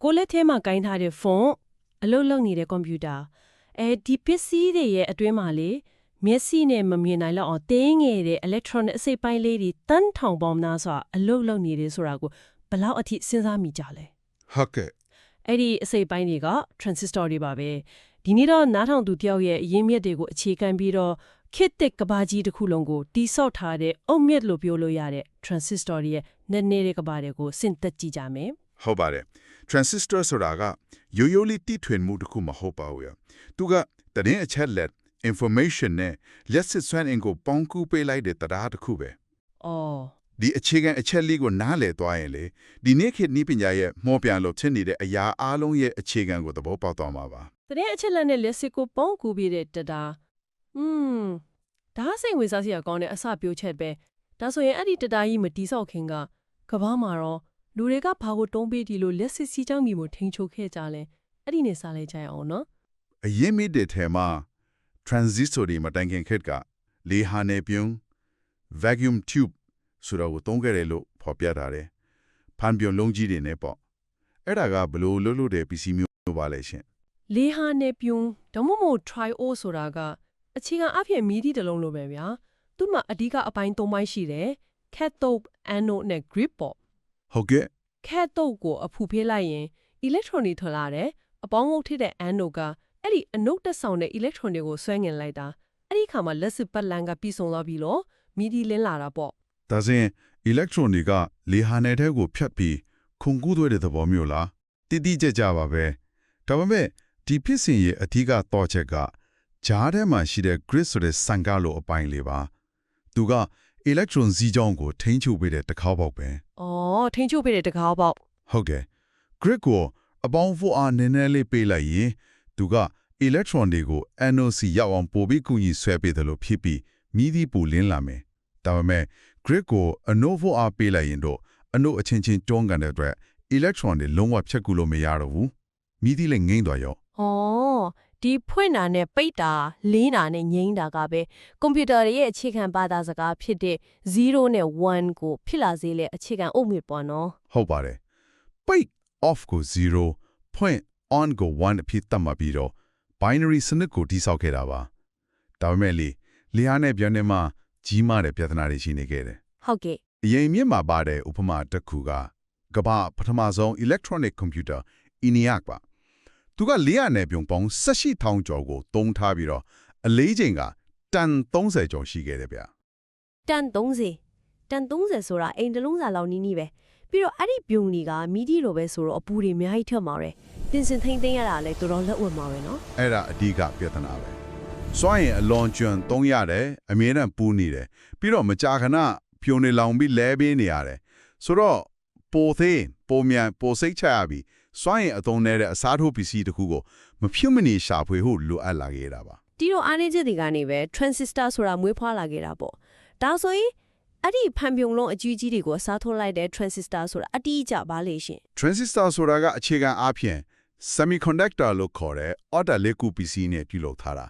ကိုလက်ထဲမှာကင်ထားတဲ့ဖုန်းအလုပ်လုပ်နေတဲ့ကွန်ပျူတာဒီပစ္စည်းတွေရဲ့အတွင်းမှာလေမျက်စိနဲ့မမြင်နိုင်လောက်အောင်တင်းငယ်တဲ့ electronic အစိပ်ပိုင်းလေးတွေတန်းထောင်ပေါင်းများစွာအလုပ်လုပ်နေတယ်ဆိုတာကိုဘယ်လောက်အထိစဉ်းစားမိကြလဲဟုတ်ကဲ့အဲ့ဒီအစိပ်ပိုင်းတွေက transistor တွေပါပဲဒီနေ့တော့နားထောင်သူတယောက်ရဲ့အရင်းမြစ်တွေကိုအခြေခံပြီးတော့ခေတ်သစ်ကဘာကြီးတစ်ခုလုံးကိုတိဆောက်ထားတဲ့အုတ်မြစ်လို့ပြောလို့ရတဲ့ transistor တွေရဲ့နည်းနည်းလေးကဘာတွေကိုဆင့်သက်ကြည့်ကြမယ်ဟုတ်ပါတယ် transistor ဆိုတာကရိုးရိုးလေးတိထွင်မှုတစ်ခုမဟုတ်ပါဘူး။သူကတရင်အချက်လက် information နဲ့လက်စစ်စွမ်းအင်ကိုပေါင်းကူးပေးလိုက်တဲ့တရားတစ်ခုပဲ။အော်ဒီအခြေခံအချက်လေးကိုနားလည်သွားရင်လေဒီနေ့ခေတ်နည်းပညာရဲ့မောပြန်လို့ဖြစ်နေတဲ့အရာအလုံးရဲ့အခြေခံကိုသဘောပေါက်သွားမှာပါ။တရင်အချက်လက်နဲ့လက်စစ်ကိုပေါင်းကူးပေးတဲ့တရားဒါစိတ်ဝင်စားစရာကောင်းတဲ့အစပြိုးချက်ပဲ။ဒါဆိုရင်အဲ့ဒီတရားကြီးမတိဆောက်ခင်ကကဘာမှာတော့လူတွေကဘာကိုတုံးပေးဒီလိုလက်စစ်စီးကြောင်းမီကိုထိန်ချုပ်ခဲ့ကြလဲအဲ့ဒီနဲ့စားလိုက်ကြရအောင်နော်အရင်မိတဲ့ထဲမှာ transistor တွေမတိုင်ခင်ခေတ်ကလေဟာနေပြုံး vacuum tube ဆိုတော့သုံးခဲ့တယ်လို့ဖော်ပြထားတယ်ဖန်ပြုံလုံးကြီးတွေနဲ့ပေါ့အဲ့ဒါကဘလို့လွတ်လွတ်တဲ့ပစ္စည်းမျိုးပါလဲရှင်လေဟာနေပြုံးဓမ္မမို့ trio ဆိုတာကအခြေခံအဖြစ်မီးဒီတစ်လုံးလိုပဲဗျာသူ့မှာအဓိကအပိုင်း၃ပိုင်းရှိတယ် cathode anode နဲ့ grid ပေါ့ဟုတ်ကဲ့ cathode ကိုအဖူဖေးလိုက်ရင် electron တွေထွက်လာတယ်အပေါင်းငုတ်ထည့်တဲ့ anode ကအဲ့ဒီအနုတ်တက်ဆောင်တဲ့ electron တွေကိုဆွဲငင်လိုက်တာအဲ့ဒီခါမှာလက်စစ်ပတ်လန်ကပြီးဆုံးသွားပြီလို့မီဒီလင်းလာတာပေါ့ဒါဆိုရင် electron တွေကလေဟာနယ်ထဲကိုဖြတ်ပြီးခုန်ကူးသွဲတဲ့သဘောမျိုးလားတိတိကျကျပါပဲဒါပေမဲ့ဒီဖြစ်စဉ်ရဲ့အဓိကတော့ချက်ကဂျားထဲမှာရှိတဲ့ grid ဆိုတဲ့စံကားလိုအပိုင်းလေးပါသူက electron စီးကြောင်းကိုထိန်းချုပ်ပေးတဲ့တခါပေါက်ပဲ။အော်ထိန်းချုပ်ပေးတဲ့တခါပေါက်ဟုတ်ကဲ့ grid ကိုအပေါင်းဖို့အားနည်းနည်းလေးပေးလိုက်ရင်သူက electron တွေကို anode စီရောက်အောင်ပို့ပြီးကူညီဆွဲပေးတယ်လို့ဖြစ်ပြီးမြည်သည့်ပူလင်းလာမယ်။ဒါပေမဲ့ grid ကို anode ဖို့အားပေးလိုက်ရင်တော့ anode အချင်းချင်းတွန်းကန်တဲ့အတွက် electron တွေလုံးဝဖြတ်ကူလို့မရတော့ဘူး။မြည်သည့်လည်းငိမ့်သွားရော။အော်ဒီဖွင့်တာနဲ့ပိတ်တာလင်းတာနဲ့ငိမ့်တာကပဲကွန်ပျူတာရဲ့အခြေခံဘာသာစကားဖြစ်တဲ့0နဲ့1ကိုဖြစ်လာစေလေအခြေခံအုတ်မြစ်ပေါ့နော်ဟုတ်ပါတယ်ပိတ် off ကို0ဖွင့် on ကို1အဖြစ်သတ်မှတ်ပြီးတော့ binary စနစ်ကိုတိစောက်ခဲ့တာပါဒါပေမဲ့လေအားနဲ့ပြန်နေမှာကြီးမားတဲ့ပြဿနာတွေရှိနေခဲ့တယ်ဟုတ်ကဲ့အရင်မြင့်မှာပါတဲ့ဥပမာတစ်ခုကကမ္ဘာပထမဆုံး electronic computer ENIAC ပါသူက400နဲ့ပြုံပေါင်း18000ကျော်ကိုသုံးထားပြီးတော့အလေးချိန်ကတန်30ကျော်ရှိခဲ့တယ်ဗျတန်30ဆိုတာအိမ်တလုံးစာလောက်နီးနီးပဲပြီးတော့အဲ့ဒီပြုံတွေကမီဒီလိုပဲဆိုတော့အပူတွေအများကြီးထွက်မှာတယ်တင်စင်ထိမ့်သိမ်းရတာလည်းတော်တော်လက်ဝတ်မှာပဲနော်အဲ့ဒါအဓိကပြဿနာပဲစွန့်ရင်အလွန်ကျွံသုံးရတယ်အမြဲတမ်းပူနေတယ်ပြီးတော့မကြာခဏပြုံနေလောင်ပြီးလဲပေးနေရတယ်ဆိုတော့ပိုသေးပိုမြန်ပိုစိတ်ချရပြီးစွန့်ရင်အသုံးနဲ့တဲ့အစားထိုးပစ္စည်းတစ်ခုကိုမဖြစ်မနေရှာဖွေဖို့လိုအပ်လာခဲ့တာပါတီတော့အားနေချက်တွေကနေပဲ transistor ဆိုတာမွေးဖွားလာခဲ့တာပေါ့ဒါဆိုရင်အဲ့ဒီဖန်ပြုံလုံးအကြီးကြီးတွေကိုအစားထိုးလိုက်တဲ့ transistor ဆိုတာအတိအကျပါလေရှင် transistor ဆိုတာကအခြေခံအားဖြင့် semiconductor လို့ခေါ်တဲ့ အော်တာလက်ကူပစ္စည်းနဲ့ပြုလုပ်ထားတာ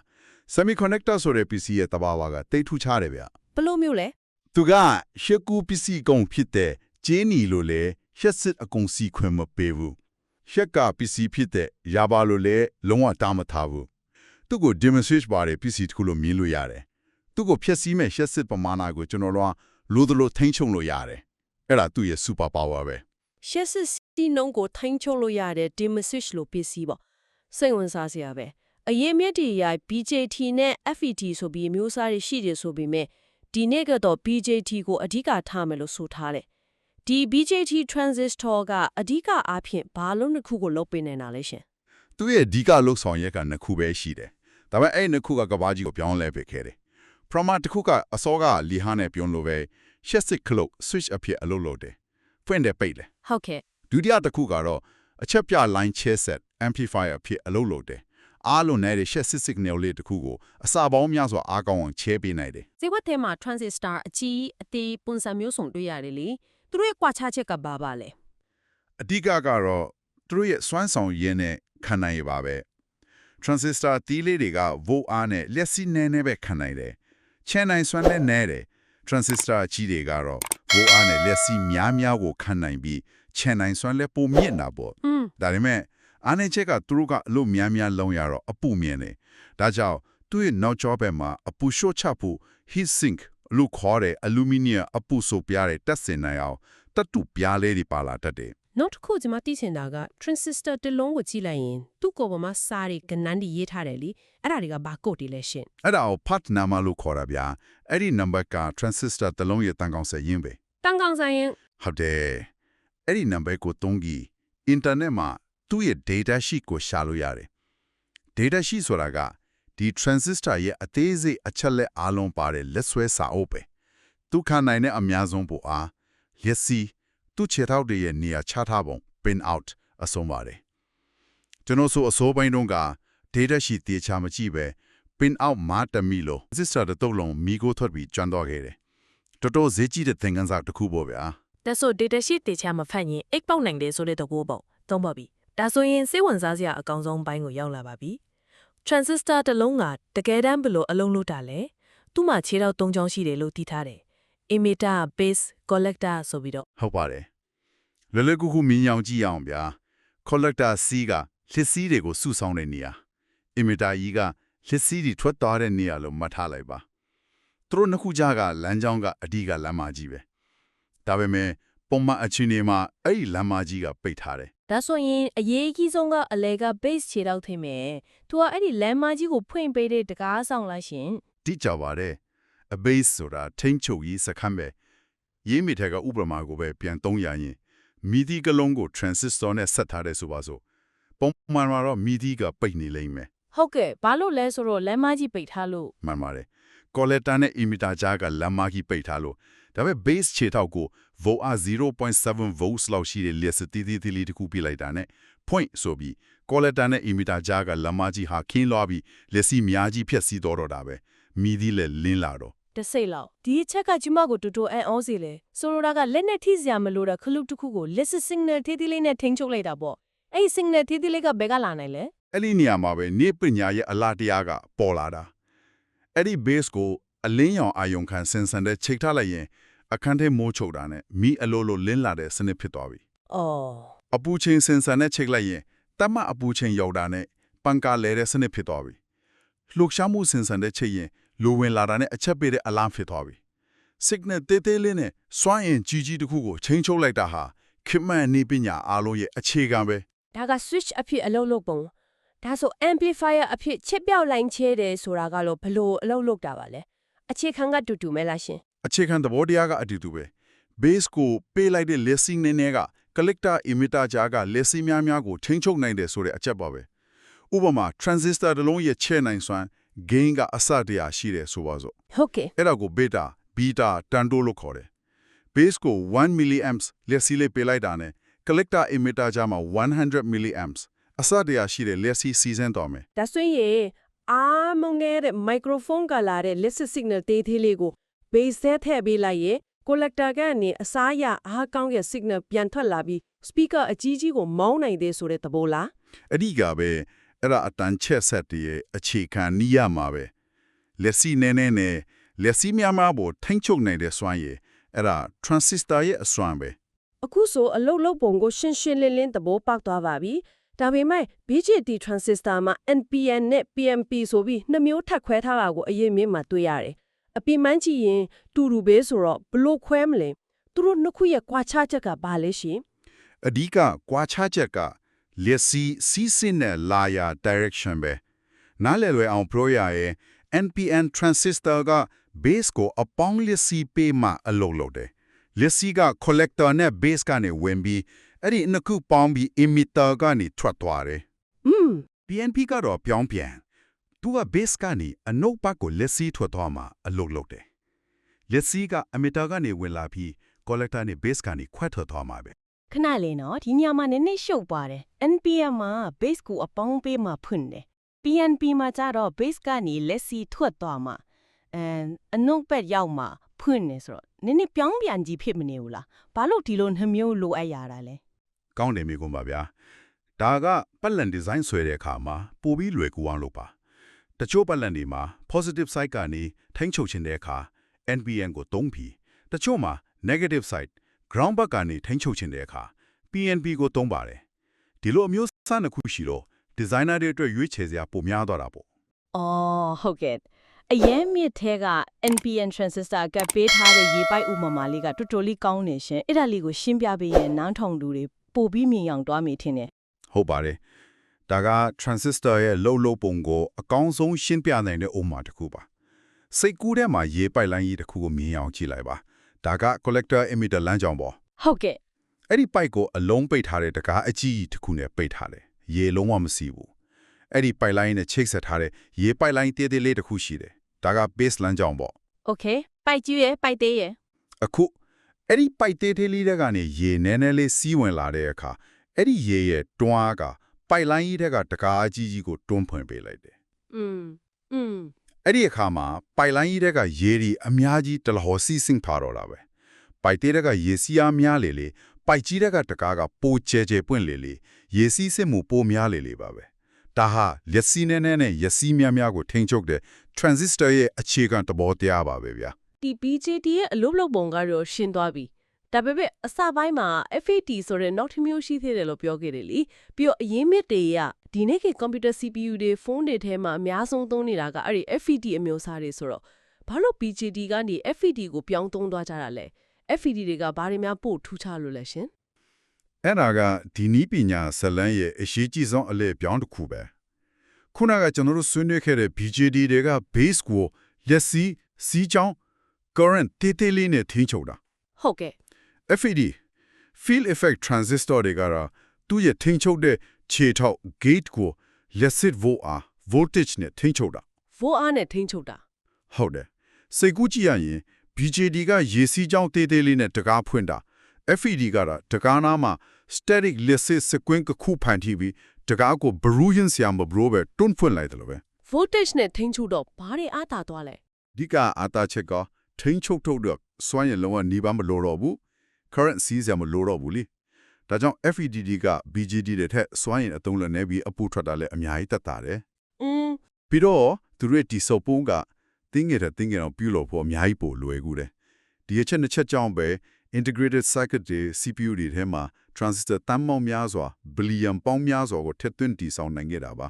semiconductor ဆိုတဲ့ပစ္စည်းရဲ့သဘာဝကတိတ်ထူးခြားတယ်ဗျဘယ်လိုမျိုးလဲသူကရှက်ကူပစ္စည်းကုံဖြစ်တဲ့ဂျင်းနီလို့လေရှက်စစ်အကုန်စီခွင့်မပေးဘူးရှက်ကပစ္စည်းဖြစ်တဲ့ရပါလို့လေလုံးဝတားမထားဘူးသူ့ကို demonstrate ပါတဲ့ပစ္စည်းတစ်ခုလို့မြင်လို့ရတယ်သူ့ကိုဖျက်ဆီးမဲ့ရှက်စစ်ပမာဏကိုကျွန်တော်တို့လိုသလိုထိန်းချုပ်လို့ရတယ်အဲ့ဒါသူ့ရဲ့ super power ပဲရှက်စစ်စီနှုံးကိုထိန်းချုပ်လို့ရတဲ့ demonstrate လို့ပစ္စည်းပေါ့စိတ်ဝင်စားစရာပဲအရင်မြစ်တီရိုက် BJT နဲ့ FET ဆိုပြီးမျိုးစားတွေရှိတယ်ဆိုပေမဲ့ဒီနေ့ကတော့ BJT ကိုအဓိကထားမယ်လို့ဆိုထားတယ်ဒီ BJT transistor ကအဓိကအားဖြင့်ဘာလုံးတစ်ခုကိုလုပ်ပေးနေတာလဲရှင်သူ့ရဲ့အဓိကလုပ်ဆောင်ရက်ကနှစ်ခုပဲရှိတယ်ဒါပေမဲ့အဲ့နှစ်ခုကကဘာကြီးကိုပြောင်းလဲပေးခဲ့တယ်ပရမတစ်ခုကအစောကလီဟာနဲ့ပြုံးလို့ပဲရှက်စစ်ခလုတ် switch အဖြစ်အလုပ်လုပ်တယ်ဖွင့်တယ်ပိတ်တယ်ဟုတ်ကဲ့ဒုတိယတစ်ခုကတော့အချက်ပြ line chipset amplifier အဖြစ်အလုပ်လုပ်တယ်အားလုံးနဲ့ရှက်စစ် signal လေးတစ်ခုကိုအစာပေါင်းများစွာအားကောင်းအောင်ချဲပေးနိုင်တယ်ဇေဝတ်ထဲမှာ transistor အကြီးအသေးပုံစံမျိုးစုံတွေ့ရတယ်လေသူတို့ရဲ့ကွာခြားချက်ကဘာပါလဲအဓိကကတော့သူတို့ရဲ့စွမ်းဆောင်ရည်နဲ့ခံနိုင်ရပါပဲ transistor တီးလေးတွေက volt အားနဲ့လျှက်စီးနည်းနည်းပဲခံနိုင်တယ်ချဲနိုင်စွမ်းနဲ့နဲတယ် transistor ကြီးတွေကတော့ volt အားနဲ့လျှက်စီးများများကိုခံနိုင်ပြီး ချန်နိုင်စွမ်းလဲပုံမြင့်တာပေါ့ဒါပေမဲ့အားနေချက်ကသူတို့ကအလို့များများလုံးရတော့အပူမြင်နေဒါကြောင့်သူ့ရဲ့နောက်ကျောဘက်မှာအပူရှော့ချဖို့ heat sink လို့ခေါ်တဲ့အလူမီနီယံအပူဆိုပြားတဲ့တက်စင်နိုင်အောင်တတ်တူပြားလေးတွေပါလာတတ်တယ်နောက်တစ်ခုကျွန်မသိချင်တာက transistor တစ်လုံးကိုကြည့်လိုက်ရင်သူ့ကိုယ်ပေါ်မှာစာတွေကဏ္ဍတွေရေးထားတယ်လीအဲ့ဒါတွေကဘာကိုတ်တွေလဲရှင်အဲ့ဒါကို part number လို့ခေါ်တာဗျာအဲ့ဒီ number က transistor တစ်လုံးရဲ့တန်ကောင်ဆက်ရင်းပဲတန်ကောင်ဆက်ရင်းဟုတ်တယ်အဲ့ဒီ number ကိုသုံးပြီး internet မှာသူ့ရဲ့ data sheet ကိုရှာလို့ရတယ် data sheet ဆိုတာကဒီ transistor ရဲ့အသေးစိတ်အချက်လက်အားလုံးပါတဲ့လက်ဆွဲစာအုပ်ပဲသူခံနိုင်တဲ့အများဆုံးပိုအားလက်စီသူ့ခြေထောက်တွေရဲ့နေရာချထားပုံ pin out အဆုံးပါတယ်ကျွန်တော်ဆိုအစိုးပိုင်းတုန်းက data sheet တေချာမကြည့်ပဲ pin out မှာတမီလို့ transistor တစ်တုပ်လုံးမီကိုထွက်ပြီးကျွမ်းတော့ခဲ့တယ်တော်တော်ဈေးကြီးတဲ့သင်ခန်းစာတစ်ခုပေါ့ဗျာဒါဆို data sheet တေချာမဖတ်ရင်အိတ်ပေါက်နိုင်တယ်ဆိုတဲ့တကူပေါ့သုံးပါပြီဒါဆိုရင်စိတ်ဝင်စားစရာအကောင်းဆုံးပိုင်းကိုရောက်လာပါပြီ transistor တစ်လုံးကတကယ်တမ်းဘယ်လိုအလုံးလို့တာလဲသူ့မှာခြေထောက်၃ချောင်းရှိတယ်လို့သိထားတယ် emitter base collector ဆိုပြီးတော့ဟုတ်ပါတယ်လွယ်လွယ်ကူကူမြင်အောင်ကြည့်အောင်ဗျာ collector C ကလျှစ်စီးတွေကိုစုဆောင်းတဲ့နေရာ emitter E ကလျှစ်စီးတွေထွက်သွားတဲ့နေရာလို့မှတ်ထားလိုက်ပါသူတို့နှစ်ခုကြားကလမ်းကြောင်းကအဓိကလမ်းမကြီးပဲဒါပေမဲ့ပုံမှန်အချိန်တွေမှာအဲ့ဒီလမ်းမကြီးကပိတ်ထားတယ်ဒါဆိုရင်အရေးကြီးဆုံးကအလဲက base ခြေထောက်ထိမယ်သူကအဲ့ဒီလမ်းမကြီးကိုဖွင့်ပေးတဲ့တကားဆောင်လားရှင်တိကျပါတယ်အ base ဆိုတာထိန်းချုပ်ရေးစခန်းပဲရေးမိတဲ့ကဥပမာကိုပဲပြန်သုံးရရင်မီဒီကလုံးကို transistor နဲ့ဆက်ထားတယ်ဆိုပါစို့ပုံမှန်မှာတော့မီဒီကပိတ်နေလိမ့်မယ်ဟုတ်ကဲ့ဘာလို့လဲဆိုတော့လမ်းမကြီးပိတ်ထားလို့မှန်ပါတယ် collector နဲ့ emitter ကြားကလမ်းမကြီးပိတ်ထားလို့ဒါပေမဲ့ base ခြေထောက်ကို volt 0.7 volts လောက်ရှိတဲ့ less တီးတီးလေးတစ်ခုပြလိုက်တာနဲ့ point ဆိုပြီး collector နဲ့ emitter ကြားကလမ်းမကြီးဟာခင်းလွှားပြီးလက်စီများကြီးဖြက်စီးတော့တာပဲမီဒီလည်းလင်းလာတော့တစိတ်လောက်ဒီအချက်ကကျမကိုတူတူအံ့ဩစေလေဆိုလိုတာကလက်နဲ့ထိစရာမလိုတဲ့ခလုတ်တစ်ခုကို less signal တီးတီးလေးနဲ့ထိန်းချုပ်လိုက်တာပေါ့အဲ့ဒီ signal တီးတီးလေးကဘယ်ကလာနိုင်လဲအဲ့ဒီနေရာမှာပဲနေပညာရဲ့အလားတရားကပေါ်လာတာအဲ့ဒီ base ကိုအလင်းရောင်အာယုံခံစင်စန်တဲ့ချိန်ထားလိုက်ရင်အခန်းထဲမိုးချုပ်တာနဲ့မီးအလိုလိုလင်းလာတဲ့စနစ်ဖြစ်သွားပြီ။အော်အပူချိန်စင်စန်နဲ့ချိန်လိုက်ရင်တတ်မှအပူချိန်ရောက်တာနဲ့ပန်ကာလဲတဲ့စနစ်ဖြစ်သွားပြီ။လှုပ်ရှားမှုစင်စန်တဲ့ချိန်ရင်လိုဝင်လာတာနဲ့အချက်ပေးတဲ့အလားဖြစ်သွားပြီ။ signal တေးသေးလေးနဲ့စွမ်းအင်ကြီးကြီးတစ်ခုကိုချိန်ချုပ်လိုက်တာဟာခေတ်မှန်နေပညာအားလုံးရဲ့အခြေခံပဲ။ဒါက switch အဖြစ်အလုပ်လုပ်ပုံဒါဆို amplifier အဖြစ်ချစ်ပြောက်လိုင်းချဲတယ်ဆိုတာကတော့ဘလို့အလုပ်လုပ်တာပါလဲ။အခြေခံကတူတူမဲလားရှင်။အခြေခံသဘောတရားကအတူတူပဲ။ base ကိုပေးလိုက်တဲ့ lessing နဲ့က collector emitter ကြားက lessing များကိုချိန်ချုပ်နိုင်တယ်ဆိုတဲ့အချက်ပါပဲ။ဥပမာ transistor တစ်လုံးရဲ့ချဲ့နိုင်စွမ်း gain ကအစတရားရှိတယ်ဆိုပါစို့။ဟုတ်ကဲ့။အဲ့ဒါကို beta tanto လို့ခေါ်တယ်။ base ကို1 milliamps လက်စီလေးပေးလိုက်တာနဲ့ collector emitter ကြားမှာ100 milliamps အစတရားရှိတဲ့လက်စီစီစဉ်တော်မယ်။ဒါဆိုရင်အားမငယ်တဲ့ microphone ကလာတဲ့ less signal တေးသေးလေးကို base ထဲထည့်ပေးလိုက်ရင် collector ကနေအစားရအားကောင်းတဲ့ signal ပြန်ထွက်လာပြီး speaker အကြီးကြီးကိုမောင်းနိုင်သေးဆိုတဲ့သဘောလားအဓိကပဲအဲ့ဒါအတန်ချက်ဆက်တည်းရဲ့အခြေခံနီးရမှာပဲလက်စီနဲ့လက်စီများပေါ်ထိန်းချုပ်နိုင်တဲ့စွမ်းရည်အဲ့ဒါ transistor ရဲ့အစွမ်းပဲအခုဆိုအလုတ်လုတ်ပုံကိုရှင်းရှင်းလင်းလင်းသဘောပေါက်သွားပါပြီဒါပေမဲ့ BJT transistor မှာ NPN နဲ့ PNP ဆိုပြီးနှစ်မျိုးထပ်ခွဲထားတာကိုအရင်မြင်မှတွေ့ရတယ်အပြင်းမှန်းကြည့်ရင်တူတူပဲဆိုတော့ဘလို့ခွဲမလဲသူတို့နှစ်ခုရဲ့ကွာခြားချက်ကဘာလဲရှင်အဓိကကွာခြားချက်ကလက်စီစီးစင်းနဲ့လာယာ direction ပဲနားလည်လွယ်အောင်ပြောရရင် NPN transistor က base ကိုအပေါင်းလက်စီပေးမှအလုပ်လုပ်တယ်လက်စီက collector နဲ့ base ကနေဝင်ပြီးအဲ့ဒီနှစ်ခုပေါင်းပြီး emitter ကနေထွက်သွားတယ်PNP ကတော့ပြောင်းပြန်သူက base ကနေအနုတ်ဘက်ကိုလက်စီထွက်သွားမှအလုပ်လုပ်တယ်လက်စီက emitter ကနေဝင်လာပြီး collector နဲ့ base ကနေခွဲထွက်သွားမှာပဲခဏလေးနော်ဒီညမှာနည်းနည်းရှုပ်ပါတယ် NPN မှာ base ကိုအပေါင်းပေးမှဖွင့်တယ် PNP မှာကျတော့ base ကနေလက်စီထွက်သွားမှအနုတ်ဘက်ရောက်မှဖွင့်နေဆိုတော့နည်းနည်းပြောင်းပြန်ကြီးဖြစ်မနေဘူးလားဘာလို့ဒီလိုနှမျိုးလိုအပ်ရတာလဲကောင်းတယ်မိကုန်းပါဗျာဒါကပတ်လန်ဒီဇိုင်းဆွဲတဲ့အခါမှာပိုပြီးလွယ်ကူအောင်လုပ်ပါတချို့ပတ်လန်တွေမှာ positive side ကနေထိန်းချုပ်ခြင်းတဲ့အခါ NPN ကိုသုံးပြီးတချို့မှာ negative side ground ဘက်ကနေထိန်းချုပ်ခြင်းတဲ့အခါ PNP ကိုသုံးပါတယ်ဒီလိုအမျိုးအစားနှစ်ခုရှိတော့ designer တွေအတွက်ရွေးချယ်စရာပိုများသွားတာပေါ့ အော်ဟုတ်ကဲ့အရင်မြစ်ထဲက NPN transistor ကပ်ပေးထားတဲ့ရေပိုက်ဥပမာလေးကတော်တော်လေးကောင်းနေရှင်အဲ့ဒါလေးကိုရှင်းပြပေးရင်နားထောင်သူတွေပိုပြီးမြင်အောင်တွားမိထင်တယ် ဟုတ်ပါတယ်ဒါက transistor ရဲ့လှုပ်ပုံကိုအကောင်းဆုံးရှင်းပြနိုင်တဲ့ဥပမာတစ်ခုပါစိတ်ကူးထဲမှာရေပိုက်လိုင်းကြီးတစ်ခုကိုမြင်အောင်ကြည့်လိုက်ပါဒါက collector emitter လမ်းကြောင်းပေါ့ ဟုတ်ကဲ့ အဲ့ဒီပိုက်ကိုအလုံးပိတ်ထားတဲ့တကားအကြီးတစ်ခုနဲ့ပိတ်ထားတယ်ရေလုံးဝမစီးဘူးအဲ့ဒီပိုက်လိုင်းနဲ့ချိတ်ဆက်ထားတဲ့ရေပိုက်လိုင်းတေးသေးလေးတစ်ခုရှိတယ်ဒါက base လမ်းကြောင်းပေါ့ โอเคပိုက်ကြီးရဲ့ပိုက်သေးရဲ့ အခုအဲ့ဒီပိုက်သေးသေးလေးတွေကနေရေနည်းနည်းလေးစီးဝင်လာတဲ့အခါအဲ့ဒီရေရဲ့တွန်းအားကပိုက်လိုင်းကြီးတွေကတကားအကြီးကြီးကိုတွန်းဖွင့်ပေးလိုက်တယ် อืม အဲ့ဒီအခါမှာပိုက်လိုင်းကြီးတွေကရေဒီအများကြီးတလဟောစီးဆင်းထားတော့တာပဲပိုက်သေးတွေကရေစီးအားများလေလေပိုက်ကြီးတွေကတကားကပိုကျဲကျဲပွင့်လေလေရေစီးစစ်မှုပိုများလေလေပါပဲဒါဟာလက်စီနဲ့နဲ့ရစီးများများကိုထိန်းချုပ်တဲ့ transistor ရဲ့အခြေခံသဘောတရားပါပဲဗျာ ဒီ BJT ရဲ့အလုပ်လုပ်ပုံကတော့ရှင်းသွားပြီဒါပေမဲ့အစပိုင်းမှာ FAT ဆိုတဲ့နောက်တစ်မျိုးရှိသေးတယ်လို့ပြောခဲ့တယ်လीပြီးတော့အရင်းမြစ်တွေကဒီနေ့က computer CPU တွေဖုန်းတွေထဲမှာအများဆုံးသုံးနေတာကအဲ့ဒီ FAT အမျိုးအစားတွေဆိုတော့ဘာလို့ BJT ကနေ FAT ကိုပြောင်းသုံးသွားကြတာလဲ FAT တွေကဘာတွေများပို့ထူးခြားလို့လဲရှင် အဲ့ဒါကဒီနည်းပညာဇလန်းရဲ့အရေးကြီးဆုံးအလဲပြောင်းတစ်ခုပဲခုနကကျွန်တော်တို့ဆွေးနွေးခဲ့တဲ့ BJD တွေက base ကိုလက်စီးချောင်း current တေးသေးလေးနဲ့ထိန်းချုပ်တာ ဟုတ်ကဲ့ FED field effect transistor တွေကတော့သူ့ရဲ့ထိန်းချုပ်တဲ့ခြေထောက် gate ကိုလက်စစ် voltage နဲ့ထိန်းချုပ်တာ volt အားနဲ့ထိန်းချုပ်တာ ဟုတ်တယ်စိတ်ကူးကြည့်ရရင် BJD ကရေစီးချောင်းတေးသေးလေးနဲ့တကားဖွင့်တာ FED ကတော့တကားနားမှာ static လက်စစ် sequence ခုဖန်တီးပြီးတကားကို Boolean ဆရာမဘရိုးပဲတွန်းဖွင့်လိုက်တယ်လို့ပဲ voltage နဲ့ထိန်းချုပ်တော့ဘာတွေအားတာသွားလဲ ဒီကအာတာချက်ကထိန်းချုပ်ထုတ်တော့စွမ်းရည်လုံးဝနှီးပါမလို့တော့ဘူး current စီးစရာမလိုတော့ဘူးလေဒါကြောင့် FEDD က BJD တွေထက်စွမ်းရည်အသုံးလည်းနေပြီးအပူထွက်တာလည်းအများကြီးတက်တာတယ်ပြီးတော့သူတို့ဒီစုပ်ပုံးကတင်းငယ်တဲ့တင်းငယ်အောင်ပြုလုပ်ဖို့အများကြီးပိုလွယ်ကူတယ်ဒီအချက်နှစ်ချက်ကြောင့်ပဲ integrated circuit တွေ CPU တွေထဲမှာ transistor တန်းပေါင်းများစွာ billion ပေါင်းများစွာကိုထည့်သွင်းတည်ဆောက်နိုင်ခဲ့တာပါ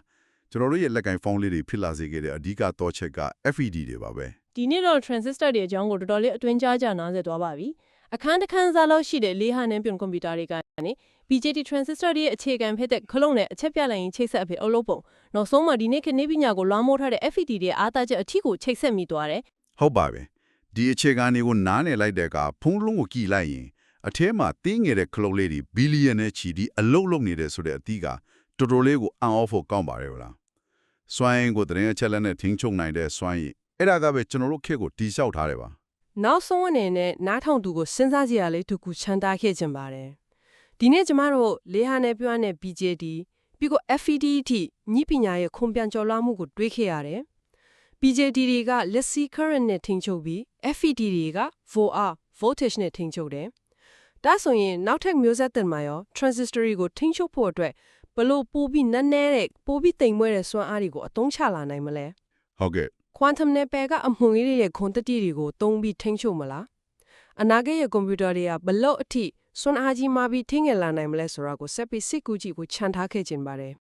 ကျွန်တော်တို့ရဲ့လက်ကင်ဖုန်းလေးတွေဖြစ်လာစေခဲ့တဲ့အဓိကတော့ချက်က FED တွေပါပဲ ဒီနေ့တော့ transistor တွေအကြောင်းကိုတော်တော်လေးအတွင်းကြားကြနားဆက်သွားပါပြီအခန်းတစ်ခန်းစားလို့ရှိတဲ့လေးဟာနှင်းပြွန်ကွန်ပျူတာတွေကနေ BJT transistor တွေရဲ့အခြေခံဖြစ်တဲ့ခလုံးနဲ့အချက်ပြလိုက်ရင်ချိတ်ဆက်အဖြစ်အလုပ်ပုံနောက်ဆုံးမှာဒီနေ့ခဏပညာကိုလွှမ်းမိုးထားတဲ့ FET တွေအားသားချက်အထီးကိုချိတ်ဆက်မိသွားတယ် ဟုတ်ပါပဲဒီအခြေခံတွေကိုနားနယ်လိုက်တဲ့အခါဖုံးလုံးကိုကြည့်လိုက်ရင်အထဲမှာတင်းငယ်တဲ့ခလုံးလေးတွေဘီလီယံနဲ့ချီပြီးအလုံးလုံးနေတယ်ဆိုတဲ့အသီးကတော်တော်လေးကိုအံ့ဩဖို့ကောင်းပါတယ်ဟုတ်လားစွမ်းရည်ကိုတရင်အချက်လက်နဲ့ထင်းချုံနိုင်တဲ့စွမ်းရည်အဲ့ဒါကပဲကျွန်တော်တို့ခေတ်ကိုတိဆောက်ထားတယ်ပါ နောက်ဆုံးအနေနဲ့နားထောင်သူကိုစဉ်းစားကြရလေသူကချန်တာခဲ့ခြင်းပါတယ်ဒီနေ့ကျမတို့လေးဟာနဲ့ပြောရတဲ့ BJD ပြီးတော့ FED အထိညပညာရဲ့ခုံပြန်ကျော်လွှားမှုကိုတွေးခဲ့ရတယ် BJD တွေကလက်စီ current နဲ့ထိန်းချုပ်ပြီး FED တွေက voltage နဲ့ထိန်းချုပ်တယ်ဒါဆိုရင်နောက်ထပ်မျိုးဆက်တင်မှာရော transistor ကိုထိန်းချုပ်ဖို့အတွက်ဘလို့ပိုပြီးနက်နဲတဲ့ပိုပြီးတိမ်မွေးတဲ့စွမ်းအားတွေကိုအသုံးချလာနိုင်မလဲ ဟုတ်ကဲ့ quantum နဲ့ပယ်ကအမှုန်လေးတွေရဲ့ခွန်တတိတွေကိုသုံးပြီးထိန်းချုပ်မလားအနာဂတ်ရဲ့ကွန်ပျူတာတွေကဘလို့အထိစွမ်းအားကြီးမှပြီးထိငယ်လာနိုင်မလဲဆိုတာကိုဆက်ပြီးစစ်ကူကြည့်ဖို့ခြံထားခဲ့ခြင်းပါတယ်